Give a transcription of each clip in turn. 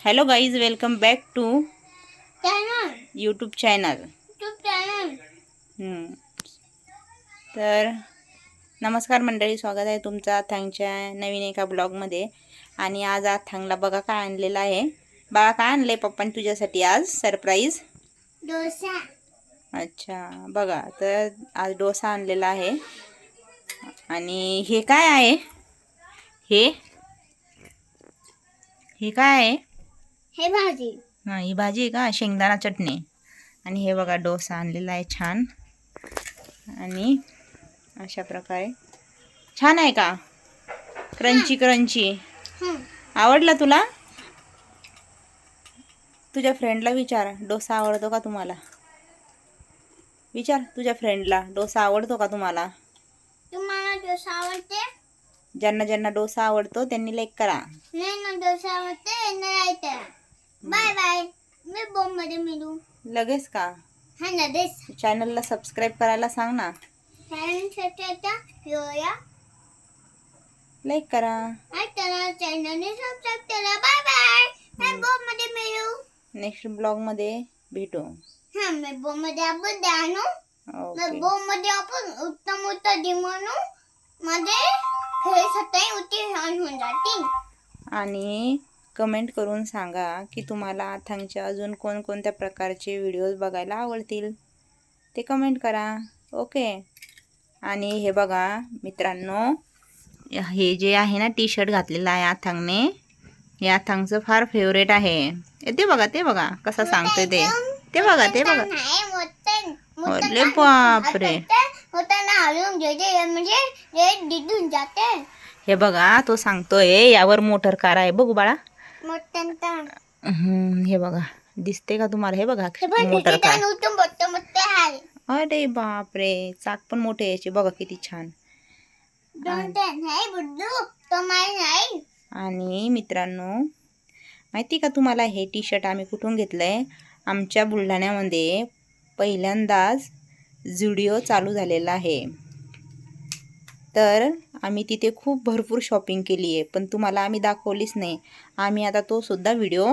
Hello guys, welcome back to YouTube channel. तर नमस्कार मंडळी, स्वागत आहे तुमचं अथांगच्या नवीन एका ब्लॉगमध्ये. आणि आज अथांगला बघा काय आणलेलं आहे. बाळा, काय आणलंय पप्पांनी तुझ्यासाठी आज सरप्राईज? डोसा. अच्छा, बघा तर आज डोसा आणलेला आहे. आणि हे काय आहे? हे काय आहे? हे भाजी. हां, ही भाजी आहे का? शेंगदाणा चटणी. आणि हे बघा डोसा आणलेला आहे छान. आणि अशा प्रकारे छान आहे का? Crunchy crunchy. आवडला तुला? तुझ्या फ्रेंडला विचार, डोसा आवडतो का तुम्हाला? विचार तुझ्या फ्रेंडला, डोसा आवडतो का तुम्हाला? तुम्हाला डोसा आवडते? ज्यांना ज्यांना डोसा आवडतो त्यांनी लाईक करा. नाही ना, डोसा आवडते नाही तर बाय बाय. मी बॉम्ब मध्ये मिळू लगेच का? हा ना देस. चॅनलला सबस्क्राईब करायला सांग ना. लाईक करा. चॅनलने सबस्क्राईब करा. Bye bye. मी बॉम्ब मध्ये मिळू. नेक्स्ट ब्लॉग मध्ये भेटू. हा, मी बॉम्ब मध्ये आपण द्यानो. ओके. बॉम्ब मध्ये आपण उत्तम उत्तम दिमानो मध्ये फेस होते उती होऊन जातील. आणि कमेंट करून सांगा की तुम्हाला अथांगच्या अजून कोणकोणत्या प्रकारचे व्हिडिओज बघायला आवडतील, ते कमेंट करा. ओके. आणि हे बघा मित्रांनो, हे जे आहे ना टी शर्ट घातलेलं आहे अथांगने, हे अथांगचं फार फेवरेट आहे. ते बघा कसा सांगतोय ते बघा. अरे बापरे, हे बघा तो सांगतोय यावर मोटर कार आहे. बघू बाळा. हे बघा, दिसते का तुम्हाला? हे बघा मोटर कार. अरे बापरे, चाक पण मोठे याचे बघा किती छान. आणि मित्रांनो, माहिती का तुम्हाला हे टी शर्ट आम्ही कुठून घेतलंय? आमच्या बुलढाण्यामध्ये पहिल्यांदाच झुडिओ चालू झालेला आहे. तर आम्ही तिथे खूप भरपूर शॉपिंग केली आहे, पण तुम्हाला आम्ही दाखवलीच नाही. आम्ही आता तो सुद्धा व्हिडिओ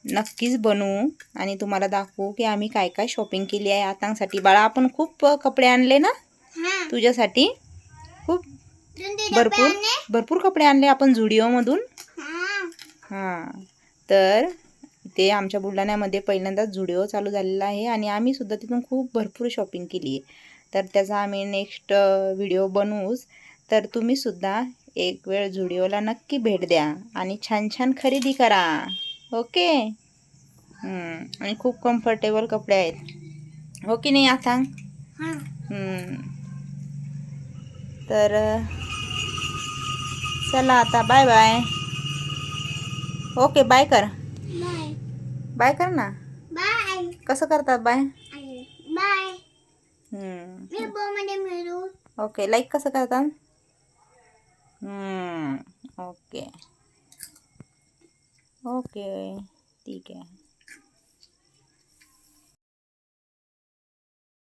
नक्कीच बनवू आणि तुम्हाला दाखवू की आम्ही काय काय शॉपिंग केली आहे अथांगसाठी. बाळा, आपण खूप कपडे आणले ना तुझ्यासाठी. खूप भरपूर कपडे आणले आपण झुडिओमधून. हां, तर ते आमच्या बुलढाण्यामध्ये पहिल्यांदाच झुडिओ चालू झालेला आहे आणि आम्ही सुद्धा तिथून खूप भरपूर शॉपिंग केली आहे. तर त्याचा आम्ही नेक्स्ट व्हिडिओ बनवूच. तर तुम्ही सुद्धा एक वेळ झुडिओला नक्की भेट द्या आणि छान छान खरेदी करा. ओके. आणि खूप कम्फर्टेबल कपडे आहेत, हो की नाही अथांग? तर चला आता बाय बाय. ओके, बाय कर. बाय कर ना. बाय. कसं करतात बाय? बाय. ओके. लाईक कसं करतात? ओके ओके, ठीक आहे.